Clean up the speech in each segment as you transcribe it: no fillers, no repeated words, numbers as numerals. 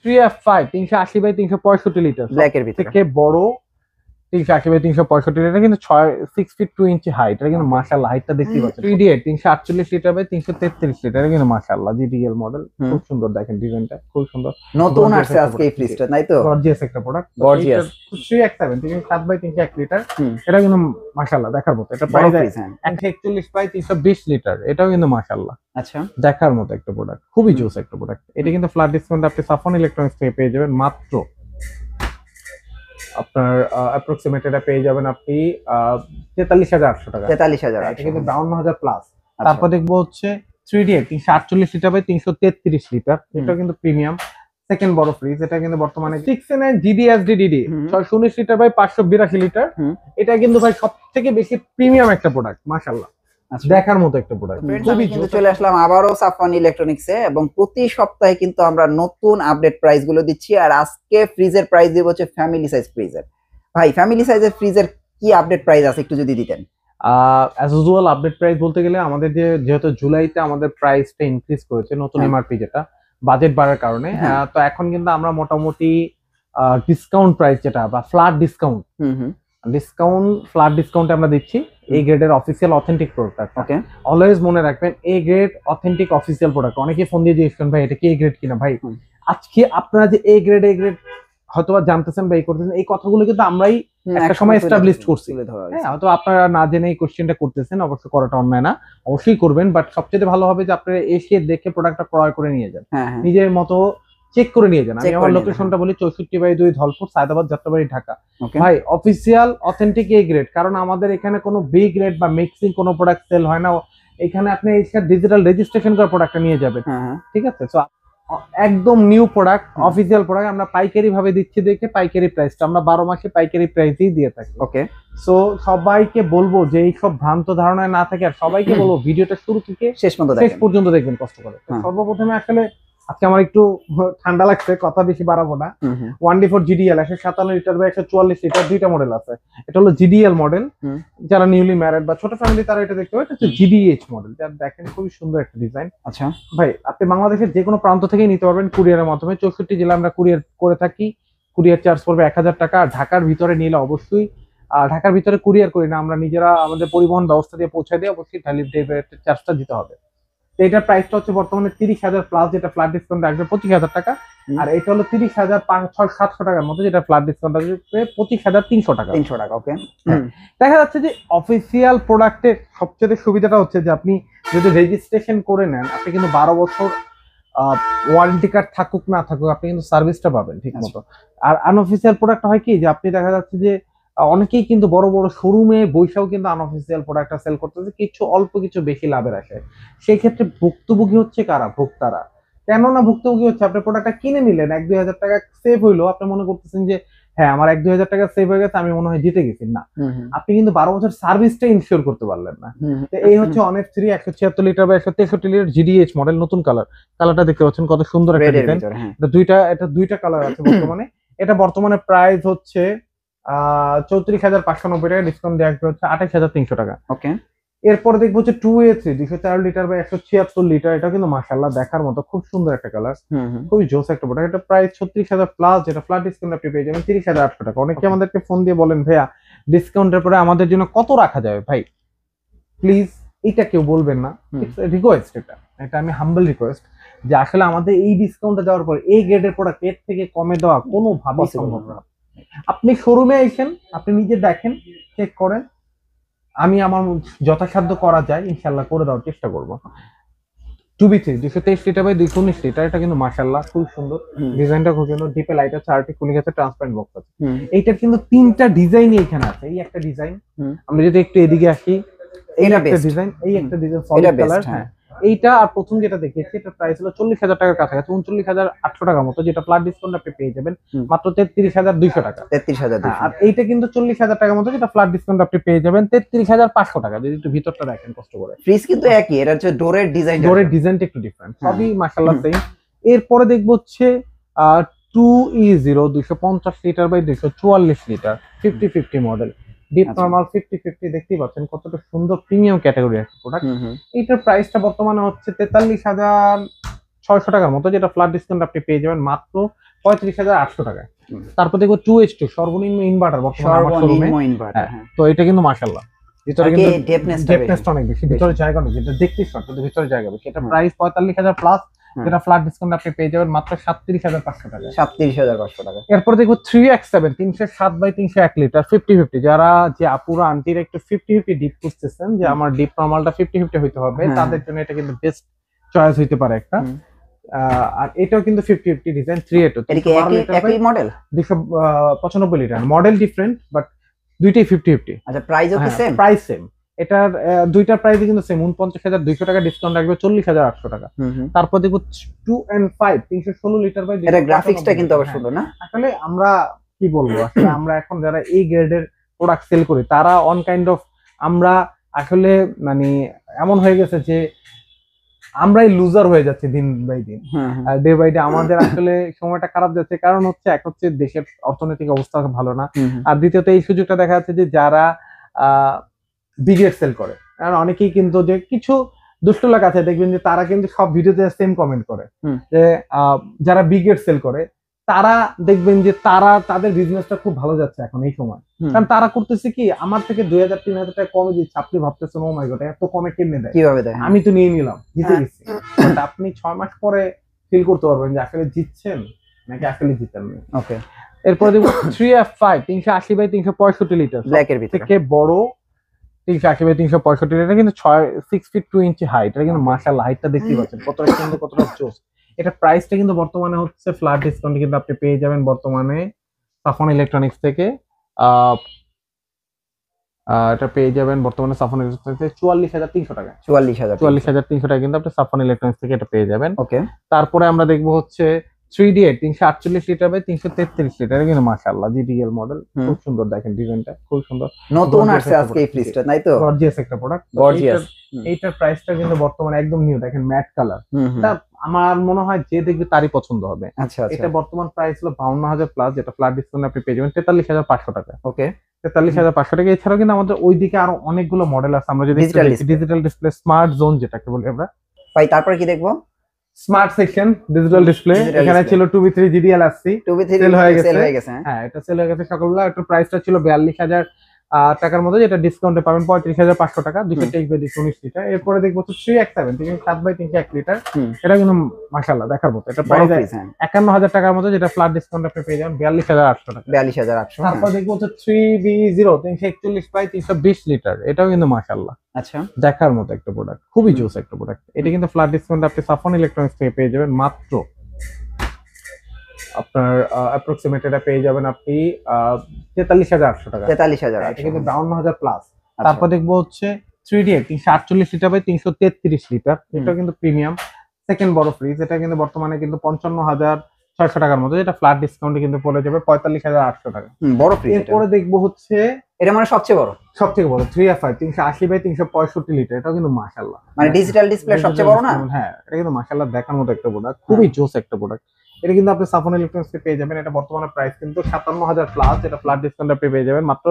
3F5 380 by 365 litre ব্ল্যাকের ভিতরে থেকে বড় 380 বাই 365 লিটার, কিন্তু 6 ফিট 2 ইঞ্চি হাইট। এটা কিন্তু মাশাআল্লাহ হাইটটা দেখতেই পাচ্ছেন। 3D 348 লিটার বাই 333 লিটার, কিন্তু মাশাআল্লাহ জিডিএল মডেল, খুব সুন্দর। দেখেন ডিজাইনটা খুব সুন্দর, নতুন আসছে আজকে এই ফ্রিজটা, তাই তো? গর্জিয়াস একটা product, gorgeous. 3X7 3.7 by 301 litre, এটা কিন্তু মাশাআল্লাহ দেখার মতো। এটা প্রাইস 141 বাই 320 লিটার, এটাও কিন্তু মাশাআল্লাহ আচ্ছা দেখার মতো একটা প্রোডাক্ট, খুবই জোস একটা প্রোডাক্ট। এটা কিন্তু ফ্ল্যাট ডিসকাউন্ট আপনি সাফন ইলেকট্রনিক্স থেকে পেয়ে যাবেন মাত্র আপনার অ্যাপ্রক্সিমেট এটা পেয়ে যাবেন আপনি 43,800 টাকা। 43,000, এটা কিন্তু 52,000 প্লাস। তারপর দেখবো হচ্ছে 3D 348 লিটার বাই 333 লিটার, এটা কিন্তু প্রিমিয়াম সেকেন্ড বড় ফ্রিজ। এটা কিন্তু বর্তমানে 6N GDSDDD 619 litre by 582 litre, এটা কিন্তু ভাই সবথেকে বেশি প্রিমিয়াম একটা প্রোডাক্ট মাশাআল্লাহ, দেখার মতো একটা প্রোডাক্ট। খুবই কিন্তু চলে আসলাম আবারও সাফওয়ান ইলেকট্রনিক্সে, এবং প্রতি সপ্তাহে কিন্তু আমরা নতুন আপডেট প্রাইস গুলো দিচ্ছি। আর আজকে ফ্রিজের প্রাইস দিব হচ্ছে ফ্যামিলি সাইজ ফ্রিজের। ভাই ফ্যামিলি সাইজের ফ্রিজের কি আপডেট প্রাইস আছে একটু যদি দিতেন। অ্যাজ ইউজুয়াল আপডেট প্রাইস বলতে গেলে আমাদের যেহেতু জুলাইতে আমাদের প্রাইসটা ইনক্রিজ করেছে, নতুন এমআরপি যেটা বাজেট বাড়ার কারণে, তো এখন কিন্তু আমরা মোটামুটি ডিসকাউন্ট প্রাইস যেটা বা ফ্ল্যাট ডিসকাউন্ট ফ্ল্যাট ডিসকাউন্ট আমরা দিচ্ছি। এ গ্রেডের অফিসিয়াল অথেন্টিক প্রোডাক্ট। ওকে, অলওয়েজ মনে রাখবেন A grade authentic official product. অনেকে ফোন দিয়ে জিজ্ঞেস করেন ভাই এটা কি এ গ্রেড কিনা। ভাই আজকে আপনারা যে এ গ্রেড হয়তো জানতেছেন বা এই করতেছেন, এই কথাগুলো কিন্তু আমরাই একটা সময় এস্টাবলিশ করছি। হ্যাঁ, হয়তো আপনারা না জেনে এই কোশ্চেনটা করতেছেন, অবশ্য করাটা অন্যায় না, অবশ্যই করবেন। বাট সবচেয়ে ভালো হবে যে আপনারা এসে দেখে প্রোডাক্টটা ক্রয় করে নিয়ে যান, নিজের মতো চেক করে নিয়ে যান। আমি আমার লোকেশনটা বলি 64/2 ধলপুর, সায়দাবাদ, যাত্রাবাড়ি, ঢাকা। ভাই অফিসিয়াল অথেন্টিক এ গ্রেড, কারণ আমাদের এখানে কোনো বি গ্রেড বা মিক্সিং কোনো প্রোডাক্ট সেল হয় না। এখানে আপনি ডিজিটাল রেজিস্ট্রেশন করা প্রোডাক্টটা নিয়ে যাবেন, ঠিক আছে? সো একদম নিউ প্রোডাক্ট, অফিসিয়াল প্রোডাক্ট আমরা পাইকারি ভাবে দিচ্ছি দেখে পাইকারি প্রাইসটা আমরা 12 মাসে পাইকারি প্রাইসেই দিয়ে থাকি। ওকে, সো সবাইকে বলবো যে এই সব ভ্রান্ত ধারণায় না থাকে, আর সবাইকে বলবো ভিডিওটা শুরু থেকে শেষ পর্যন্ত দেখবেন কষ্ট করে। সর্বপ্রথমে আসলে আজকে আমার একটু ঠান্ডা লাগছে, কথা বেশি বাড়াবো না। 1D4 GDL 157 লিটার বা 144 লিটার দুইটা মডেল আছে। এটা হলো GDL মডেল, যারা নিউলি ম্যারিড বা ছোট ফ্যামিলি তারা এটা দেখতে পাবে। এটা হচ্ছে GDH মডেল, যা দেখেন খুবই সুন্দর একটা ডিজাইন। আচ্ছা ভাই, আপনি বাংলাদেশের যে কোনো প্রান্ত থেকেই নিতে পারবেন কুরিয়ারের মাধ্যমে। 64 জেলা আমরা কুরিয়ার করে থাকি। কুরিয়ার চার্জ পড়বে 1000 টাকা। আর ঢাকার ভিতরে নিলে অবশ্যই, ঢাকার ভিতরে কুরিয়ার করি না আমরা, নিজেরা আমাদের পরিবহন ব্যবস্থা দিয়ে পৌঁছে দিয়ে অবশ্যই ডেলিভারি চার্জটা দিতে হবে। এটার প্রাইসটা হচ্ছে বর্তমানে 30,000 প্লাস, যেটা ফ্ল্যাট ডিসকাউন্ট আসবে 25,000 টাকা। আর এটা হলো 30,500-700 টাকার মতো, যেটা ফ্ল্যাট ডিসকাউন্ট আসবে 25,300 টাকা। 300 টাকা। ওকে, দেখা যাচ্ছে যে অফিসিয়াল প্রোডাক্টের সবচেয়ে সুবিধাটা হচ্ছে যে আপনি যদি রেজিস্ট্রেশন করে নেন, আপনি কিন্তু 12 বছর ওয়ারেন্টি কার্ড থাকুক না থাকুক আপনি কিন্তু সার্ভিসটা পাবেন ঠিক মতো। আর আনঅফিসিয়াল প্রোডাক্ট হয় কি যে আপনি দেখা যাচ্ছে যে অনেকেই কিন্তু বড় বড় শোরুমে বৈশাও কিন্তু আনঅফিসিয়াল প্রোডাক্টটা সেল করতেছে কিছু অল্প কিছু বেশি লাভের আশায়। সেই ক্ষেত্রে ভুক্তভোগী হচ্ছে কারা? ভোক্তারা। কেননা ভুক্তভোগী হচ্ছে আপনি প্রোডাক্টটা কিনে নিলেন, 1-2 হাজার টাকা সেভ হইলো, আপনি মনে করতেছেন যে হ্যাঁ আমার 1-2 হাজার টাকা সেভ হয়ে গেছে, আমি মনে হয় জিতে গেছি। না, আপনি কিন্তু 12 বছর সার্ভিসটা ইনশিওর করতে পারলেন না। তো এই হচ্ছে অনেক 176 লিটার বা 163 লিটার GDH মডেল, নতুন কালারটা দেখতে পাচ্ছেন কত সুন্দর একটা ডিজাইন। এটা দুইটা কালার আছে বর্তমানে। এটা বর্তমানে প্রাইস হচ্ছে 34,590 টাকা, ডিসকাউন্ট দেওয়া হচ্ছে 28,300 টাকা। ওকে, এরপর দেখবো হচ্ছে 2A3 204 লিটার বা 176 লিটার, এটা কিন্তু মাশাআল্লাহ দেখার মতো খুব সুন্দর একটা কালার, খুবই জোস একটা প্রোডাক্ট। এটা প্রাইস 36,000 প্লাস, যেটা ফ্ল্যাট ডিসকাউন্ট আপনি পেয়ে যাবেন 30,800 টাকা। অনেকে আমাদেরকে ফোন দিয়ে বলেন ভাইয়া ডিসকাউন্টের পরে আমাদের জন্য কত রাখা যাবে? ভাই প্লিজ এটা কেউ বলবেন না, রিকোয়েস্ট, এটা আমি হাম্বল রিকোয়েস্ট যে আসলে আমাদের এই ডিসকাউন্টটা দেওয়ার পর এই গ্রেডের প্রোডাক্ট এর থেকে কমে দেওয়া কোনোভাবেই সম্ভব না। আপনি শোরুমে আইসেন, আপনি নিজে দেখেন, চেক করেন, আমি আমার যথাসাধ্য করা যায় ইনশাল্লাহ করে দেওয়ার চেষ্টা করবো। 2B3 223 লিটার বাই 219 লিটার, এটা কিন্তু মাশাআল্লাহ খুব সুন্দর ডিজাইনটা, খুব সুন্দর। ডিপে লাইট আছে, আরটি কুলিং আছে, ট্রান্সপারেন্ট বক্স আছে। এইটার কিন্তু 3টা ডিজাইনই এখানে আছে। এই একটা ডিজাইন, আমরা যদি একটু এদিকে আসি, এই একটা ডিজাইন, এই একটা ডিজাইন সলিড কালার। হ্যাঁ, এইটা আর প্রথম যেটা দেখিয়েছি এটা প্রাইস হলো 40,000 টাকার কাছাকাছি, 39,800 টাকার মতো, যেটা ফ্ল্যাট ডিসকাউন্ট আপনি পেয়ে যাবেন মাত্র 33,200 টাকা। 33,200। আর এইটা কিন্তু 40,000 টাকার মতো, যেটা ফ্ল্যাট ডিসকাউন্ট আপনি পেয়ে যাবেন 33,500 টাকা। যদি একটু ভিতরটা দেখেন কষ্ট করে, ফ্রিজ কিন্তু একই, এটা হচ্ছে ডোরের ডিজাইনটা একটু ডিফারেন্ট, সবই মাশাআল্লাহ সেম। এরপরে দেখবো হচ্ছে 2E0 250 litre by 244 litre 50/50 model, deep normal 50/50, দেখতেই পাচ্ছেন কতটা সুন্দর প্রিমিয়াম ক্যাটাগরি একটা প্রোডাক্ট। এইটার প্রাইসটা বর্তমানে হচ্ছে 43,600 টাকার মতো, যেটা ফ্ল্যাট ডিসকাউন্ট আপনি পেয়ে যাবেন মাত্র 35,800 টাকায়। হুম। তারপর দেখবো 2H2 সর্বনিম্ন ইনভার্টার বর্তমানে আমার শোরুমে। সর্বনিম্ন ইনভার্টার। হ্যাঁ, তো এটা কিন্তু মাশাআল্লাহ ভিতরে আর কি কিন্তু ডেপনেসটা ডেপনেসটা অনেক বেশি, ভিতরে জায়গা নেই, যেটা দেখতেই শর্ট কিন্তু ভিতরে জায়গা বেশি। এটা হুম। প্রাইস 45,000 প্লাস, হুম। যেটা ফ্ল্যাট ডিসকাউন্ট আপনি পেয়ে যাবেন মাত্র 37,500 টাকায়। 37,500 টাকা। এরপর দেখবো 3X7 307/301 লিটার 50-50, যারা যে আপুরা আন্টির একটু 50-50 ডিপ খুঁজতেছেন যে আমার ডিপ নরমালটা 50-50 হইতে হবে, হ্যাঁ। তাদের জন্য এটা কিন্তু বেস্ট চয়েস হইতে পারে একটা। হুম। আর এটাও কিন্তু 50-50 ডিজাইন 3A2 এটা কি একই model? 295 litre, model different but দুইটাই 50-50। আচ্ছা, প্রাইসও কি সেম? Price same. এটার দুইটার প্রাইসই কিন্তু সেম, 49,200 টাকা ডিসকাউন্ট রাখবে 40,800 টাকা। তারপর দেখো 2 and 5 316 লিটার বাই এটা গ্রাফিক্সটা কিন্তু আবার সুন্দর না? আসলে আমরা কি বলবো, আসলে আমরা এখন যারা এই গ্রেডের প্রোডাক্ট সেল করি তারা অন কাইন্ড অফ, আমরা আসলে মানে এমন হয়ে গেছে যে আমরাই লুজার হয়ে যাচ্ছে দিন বাই দিন, ডে বাই ডে। আমাদের আসলে সময়টা খারাপ যাচ্ছে, কারণ হচ্ছে এক হচ্ছে দেশের অর্থনৈতিক অবস্থা ভালো না, আর দ্বিতীয়ত এই সুযোগটা দেখা যাচ্ছে যে যারা বিগেট সেল করে, কারণ অনেকেই কিন্তু যে কিছু দুষ্ট লোক আছে দেখবেন যে তারা কিন্তু সব ভিডিওতে সেম কমেন্ট করে যে যারা বিগেট সেল করে তারা দেখবেন যে তারা তাদের বিজনেসটা খুব ভালো যাচ্ছে এখন এই সময়, কারণ তারা করতেছে কি আমার থেকে 2,000-3,000 টাকা কমে দিচ্ছে, আপনি ভাবতেছেন ও মাই গড এত কমে কেমনে দেয়, কিভাবে দেয়? আমি তো নিয়ে নিলাম, জিতে গেছি। বাট আপনি 6 মাস পরে ফিল করতে পারবেন যে আসলে জিতছেন নাকি আসলে জিতেননি। ওকে। এরপর দেখো 3F5 380/365 লিটার, ব্ল্যাকের ভিতরে থেকে বড় 380/365 লিটার, কিন্তু 6 ফিট 2 ইঞ্চি হাইট। এটা কিন্তু মাশাআল্লাহ হাইটটা দেখতেই পাচ্ছেন কতটা সুন্দর, কতটা জোস। এটা প্রাইসটা কিন্তু বর্তমানে হচ্ছে ফ্ল্যাট ডিসকাউন্ট কিন্তু আপনি পেয়ে যাবেন বর্তমানে সাফন ইলেকট্রনিক্স থেকে। এটা পেয়ে যাবেন বর্তমানে সাফন ইলেকট্রনিক্স থেকে 44,300 টাকা। 44,300 টাকা কিন্তু আপনি সাফন ইলেকট্রনিক্স থেকে এটা পেয়ে যাবেন। ওকে। তারপরে আমরা দেখবো হচ্ছে 3D8 348 লিটার বাই 333 লিটার, কিন্তু মাশাআল্লাহ জিডিএল মডেল, খুব সুন্দর, দেখেন ডিজাইনটা খুব সুন্দর, নতুন আসছে আজকে এই ফ্রিজটা, তাই তো? গর্জিয়াস একটা প্রোডাক্ট, গর্জিয়াস। এইটার প্রাইসটা কিন্তু বর্তমানে একদম নিউ, দেখেন ম্যাট কালার, আমার মনে হয় যে দেখবে তারই পছন্দ হবে। আচ্ছা, এটা বর্তমান প্রাইস হলো 52,000 প্লাস, যেটা ফ্ল্যাট ডিসকাউন্ট আপনি পেয়ে যাবেন 43,500 টাকা। ওকে। 43,500 টাকা। এছাড়াও কিন্তু আমাদের ওইদিকে আরো অনেকগুলো মডেল আছে, আমরা যদি ডিজিটাল ডিসপ্লে স্মার্ট জোন যেটাকে বলি আমরা। ভাই তারপরে কি দেখবো? স্মার্ট সেকশন ডিজিটাল ডিসপ্লে, এখানে ছিল 2B3 GDL আসছি, 2B3 সেল হয়ে গেছে। হ্যাঁ, এটা সেল হয়ে গেছে সকালবেলা। একটু প্রাইসটা ছিল 42,000 টাকার মধ্যে, যেটা ডিসকাউন্টে পাবেন 35,500 টাকা, 223/19 লিটার। এরপরে দেখবো 3X7 7/301 লিটার, এটা কিন্তু মাশাআল্লাহ দেখার মতো। এটা প্রাইস 51,000 টাকার মধ্যে, যেটা ফ্ল্যাট ডিসকাউন্ট আপনি পেয়ে যাবেন 42,800 টাকা। 42,800। তারপর দেখবো 3B0 341/320 লিটার, এটাও কিন্তু মাশাআল্লাহ আচ্ছা দেখার মতো একটা প্রোডাক্ট, খুবই জোস একটা প্রোডাক্ট। এটা কিন্তু ফ্ল্যাট ডিসকাউন্ট আপনি সাফন ইলেকট্রনিক্স থেকে পেয়ে যাবেন মাত্র আপনার অ্যাপ্রক্সিমেট এটা পেয়ে যাবেন আপনি 43,800 টাকা। 43,000, এটা কিন্তু 52,000 প্লাস। তারপর দেখবো হচ্ছে 3D8 348 লিটার বাই 333 লিটার, এটা কিন্তু প্রিমিয়াম সেকেন্ড বড় ফ্রিজ। এটা কিন্তু বর্তমানে কিন্তু 55,600 টাকার মতো, যেটা ফ্ল্যাট ডিসকাউন্টে কিন্তু পড়ে যাবে 45,800 টাকা। বড় ফ্রিজ। এরপরে দেখবো হচ্ছে এটা মানে সবচেয়ে বড়, সবথেকে বড় 3F5 380/365 লিটার, এটাও কিন্তু মাশাআল্লাহ মানে ডিজিটাল ডিসপ্লে সবচেয়ে বড় না? হ্যাঁ, এটা কিন্তু মাশাআল্লাহ দেখার মতো একটা প্রোডাক্ট, খুবই জোস একটা প্রোডাক্ট। এটা কিন্তু আপনি সাফন ইলেকট্রনিক্সে পেয়ে যাবেন। এটা বর্তমানে প্রাইস কিন্তু 57,000 প্লাস, এটা ফ্ল্যাট ডিসকাউন্ট আপনি পেয়ে যাবেন মাত্র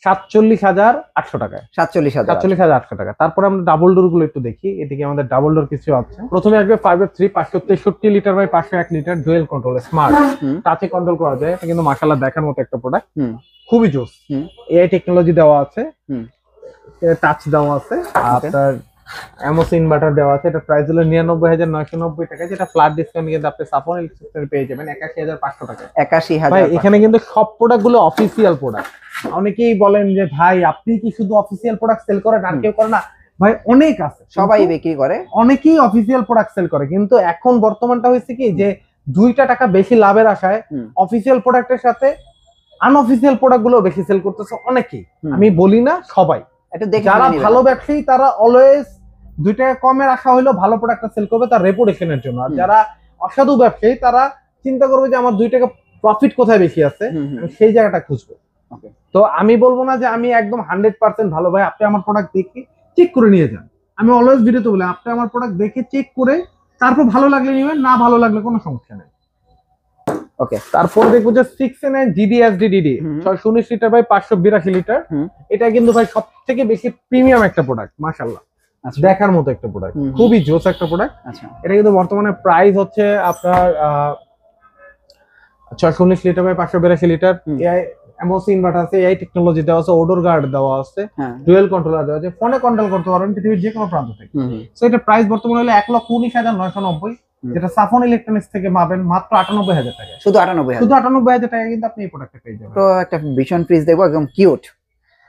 47,800 টাকায়। 47,800 টাকা। তারপরে আমরা ডাবল ডোর গুলো একটু দেখি, এদিকে আমাদের ডাবল ডোর কিছু আছে। প্রথমে আসবে 5F3 563 litre by 501 litre dual control smart, টাচে কন্ট্রোল করা যায়। এটা কিন্তু মাশাআল্লাহ দেখার মতো একটা প্রোডাক্ট, খুবই জোস। এআই টেকনোলজি দেওয়া আছে, টাচ দেওয়া আছে, আপনার এমওস ইনভার্টার দেওয়া আছে। এটা প্রাইস হলো 99,990 টাকা, যেটা ফ্ল্যাট ডিসকাউন্ট কিন্তু আপনি সাফন ইলেকট্রিক্সে পেয়ে যাবেন 81,500 টাকা। 81,000। ভাই এখানে কিন্তু সব প্রোডাক্ট গুলো অফিসিয়াল প্রোডাক্ট। অনেকেই বলেন যে ভাই আপনি কি শুধু অফিসিয়াল প্রোডাক্ট সেল করেন আর কেউ করে না? ভাই অনেক আছে, সবাই বিক্রি করে, অনেকেই অফিসিয়াল প্রোডাক্ট সেল করে, কিন্তু এখন বর্তমানটা হয়েছে কি যে 2টা টাকা বেশি লাভের আশায় অফিসিয়াল প্রোডাক্টের সাথে আনঅফিসিয়াল প্রোডাক্ট গুলো বেশি সেল করতেছে অনেকেই। আমি বলি না সবাই, যারা ভালো ব্যবসায়ী তারা অলওয়েজ 2 টাকা কমের আশা হইলেও ভালো প্রোডাক্টটা সেল করবে তার রেপুটেশনের জন্য। আর যারা অসাধু ব্যবসায়ী তারা চিন্তা করবে যে আমার 2 টাকা প্রফিট কোথায় বেশি আছে, আমি সেই জায়গাটা খুঁজবো। তো আমি বলবো না যে আমি একদম 100% ভালো। ভাই আপনি আমার প্রোডাক্ট দেখে চেক করে নিয়ে যান। আমি অলওয়েজ ভিডিওতে বলি আপনি আমার প্রোডাক্ট দেখে চেক করে তারপর ভালো লাগলে নিবেন, না ভালো লাগলে কোনো সমস্যা নেই। ওকে। তারপর দেখবো যে 6N GDSD-DD 619 litre by 582 litre, এটা কিন্তু ভাই সবথেকে বেশি প্রিমিয়াম একটা প্রোডাক্ট, মাশাআল্লাহ দেখার মতো একটা প্রোডাক্ট, খুবই জোস একটা প্রোডাক্ট। এটা কিন্তু বর্তমানে প্রাইস হচ্ছে আপনার 619 লিটার বাই 582 লিটার। হুম। এআই এমওসি ইনভার্টার আছে, এআই টেকনোলজি দেওয়া আছে, ওডোর গার্ড দেওয়া আছে, হ্যাঁ ডুয়েল কন্ট্রোলার দেওয়া আছে, ফোনে কন্ট্রোল করতে পারবেন পৃথিবীর যে কোনো প্রান্ত থেকে। সো এটা প্রাইস বর্তমানে হলো 1,19,990, যেটা সাফন ইলেকট্রনিক্স থেকে পাবেন মাত্র 98,000 টাকা। শুধু 98,000। শুধু 98,000 টাকা কিন্তু আপনি এই প্রোডাক্টটা পেয়ে যাবেন। তো একটা ভীষণ ফ্রিজ দেখবো, একদম কিউট।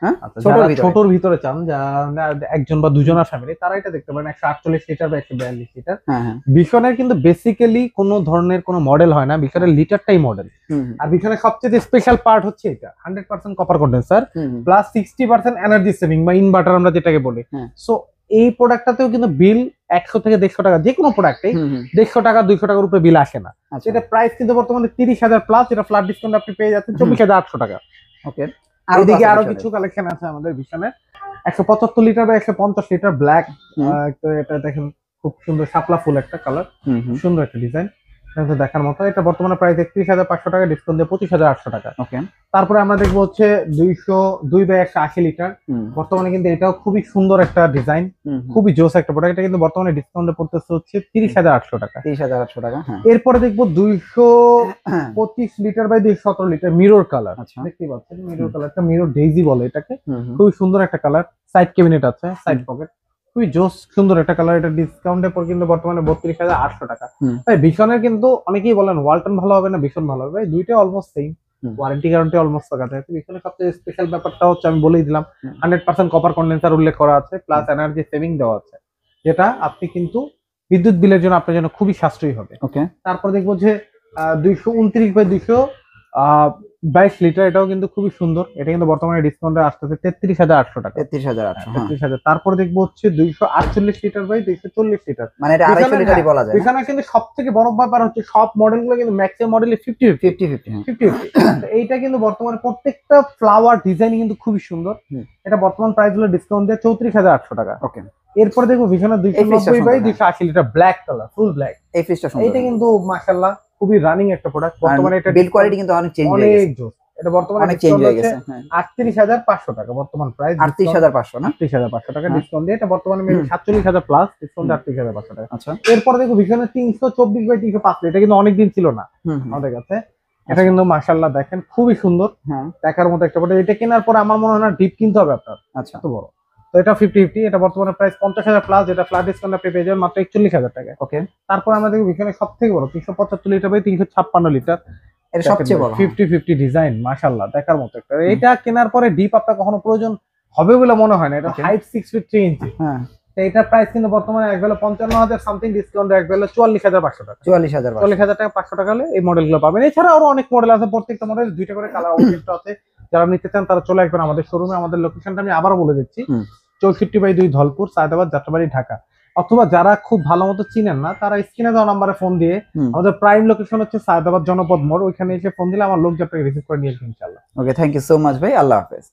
হ্যাঁ আচ্ছা, ছোটর যারা ভিতরে। ছোটর ভিতরে চান, যারা একজন বা দুজনের ফ্যামিলি, তারা এটা দেখতে পারেন। 148 লিটার বা 142 লিটার। হ্যাঁ হ্যাঁ বিশনের কিন্তু বেসিক্যালি কোনো ধরনের কোনো মডেল হয় না, বিশনের লিটারটাই মডেল। আর বিশনের সবচেয়ে স্পেশাল পার্ট হচ্ছে এটা 100% copper condenser plus 60% energy saving বা ইনভার্টার আমরা যেটাকে বলি। হ্যাঁ। সো এই প্রোডাক্টটাতেও কিন্তু বিল 100 থেকে 150 টাকা, যে কোনো প্রোডাক্টে 150 টাকা 200 টাকার উপরে বিল আসে না। আচ্ছা এটা প্রাইস কিন্তু বর্তমানে 30,000 প্লাস, এটা ফ্ল্যাট ডিসকাউন্ট আপনি পেয়ে যাচ্ছেন 24,800 টাকা। ওকে। এদিকে আরো কিছু কালেকশন আছে আমাদের ভীষণের। 175 লিটার বা 150 লিটার ব্ল্যাক, এটা দেখেন খুব সুন্দর শাপলা ফুল একটা কালার, সুন্দর একটা ডিজাইন, দেখার মতো। এটা বর্তমানে প্রাইস 31,500 টাকা, ডিসকাউন্ট দিয়ে 25,800 টাকা। ওকে। তারপরে আমরা দেখবো হচ্ছে 202 বাই 180 লিটার। বর্তমানে কিন্তু এটাও খুবই সুন্দর একটা ডিজাইন, খুবই জোস একটা প্রোডাক্ট। এটা কিন্তু বর্তমানে ডিসকাউন্টে পড়তেছে হচ্ছে 30,800 টাকা। 30,800 টাকা। হ্যাঁ। এরপরে দেখবো 225 litre by 217 litre mirror colour. আচ্ছা। দেখতেই পাচ্ছেন মিরর কালারটা, মিরর ডেইজি বলে এটাকে। খুবই সুন্দর একটা কালার, সাইড ক্যাবিনেট আছে, সাইড পকেট, খুবই জোস সুন্দর একটা কালার। এটা ডিসকাউন্টে পর কিন্তু বর্তমানে 32,800 টাকা। ভাই ভীষণের কিন্তু অনেকেই বলেন ওয়ালটন ভালো হবে না ভীষণ ভালো হবে, ভাই দুইটা almost same, warranty guarantee almost লাগাতে আছে। ভীষণের সবচেয়ে স্পেশাল ব্যাপারটা হচ্ছে আমি বলেই দিলাম 100% কপার কন্ডেন্সার উল্লেখ করা আছে, প্লাস এনার্জি সেভিং দেওয়া আছে, যেটা আপনি কিন্তু বিদ্যুৎ বিলের জন্য আপনার জন্য খুবই সাশ্রয়ী হবে। ওকে। তারপর দেখবো যে 229 বাই 222 লিটার, এটাও কিন্তু খুবই সুন্দর। এটা কিন্তু বর্তমানে ডিসকাউন্টে আসতেছে 33,800 টাকা। 33,800। 33,000। তারপরে দেখবো হচ্ছে 248 লিটার বাই 240 লিটার, মানে এটা 250 লিটারই বলা যায়। এখানে কিন্তু সব থেকে বড় ব্যাপার হচ্ছে সব মডেলগুলো কিন্তু ম্যাক্সিমাম মডেলে 50-50। এইটা কিন্তু বর্তমানে প্রত্যেকটা ফ্লাওয়ার ডিজাইন কিন্তু খুবই সুন্দর। এটা বর্তমান প্রাইস হলো ডিসকাউন্ট দিয়ে 34,800 টাকা। ওকে। এরপরে দেখবো ভিশনের 290 by 280 litre black colour, full black. এই ফ্রিজটা সুন্দর। এটা কিন্তু মাশাআল্লাহ খুবই রানিং একটা প্রোডাক্ট। বর্তমানে এটা বিল্ড কোয়ালিটি কিন্তু অনেক চেঞ্জ হয়ে গেছে, অনেক জোস। এটা বর্তমানে অনেক চেঞ্জ হয়ে গেছে। 38,500 টাকা বর্তমান প্রাইস। 38,500 না? 38,500 টাকা ডিসকাউন্ট দিয়ে এটা বর্তমানে 47,000 প্লাস, ডিসকাউন্ট 38,500 টাকা। আচ্ছা। এরপর দেখো ভিশনের 324 বাই 305, এটা কিন্তু অনেকদিন ছিল না আমাদের কাছে। এটা কিন্তু মাশাআল্লাহ দেখেন খুবই সুন্দর, দেখার মতো একটা প্রোডাক্ট। এটা কেনার পরে আমার মনে হয় না ডিপ কিনতে হবে আপনার। আচ্ছা। এত বড় তো এটা 50-50, এটা বর্তমানে প্রাইস 50,000 প্লাস, যেটা ফ্ল্যাট ডিসকাউন্ট আপনি পেয়ে যাবেন মাত্র 41,000 টাকা। ওকে। তারপর আমরা দেখব ভিশনের সবথেকে বড় 375 লিটার বাই 356 লিটার, এটা সবচেয়ে বড় 50-50 ডিজাইন, মাশাআল্লাহ দেখার মতো একটা। এটা কেনার পরে ডিপ আপনার কখনো প্রয়োজন হবে বলে মনে হয় না। এটা হাইট 6 ফিট 3 ইঞ্চি। হ্যাঁ। এটা প্রাইস কিন্তু বর্তমানে এক বেলা 55,000 সামথিং, ডিসকাউন্ট এক বেলা 44,500 টাকা। 44,000 টাকা 500 টাকা হলে এই মডেলগুলো পাবেন। এছাড়া আরো অনেক মডেল আছে, প্রত্যেকটা মডেল দুইটা করে কালার অবশিষ্ট আছে। যারা নিতে চান তারা চলে আসবেন আমাদের শোরুমে। আমাদের লোকেশনটা আমি আবারও বলে দিচ্ছি, 64 বাই 2 ধলপুর, সায়দাবাদ, যাত্রাবাড়ি, ঢাকা। অথবা যারা খুব ভালো মতো চিনেন না, তারা স্ক্রিনে দেওয়া নাম্বারে ফোন দিয়ে, আমাদের প্রাইম লোকেশন হচ্ছে সায়দাবাদ জনপদ মোড়, ওইখানে এসে ফোন দিলে আমার লোক আপনাকে রিসিভ করে নিয়ে আসবে ইনশাআল্লাহ। ওকে, থ্যাংক ইউ সো মাচ ভাই, আল্লাহ হাফেজ।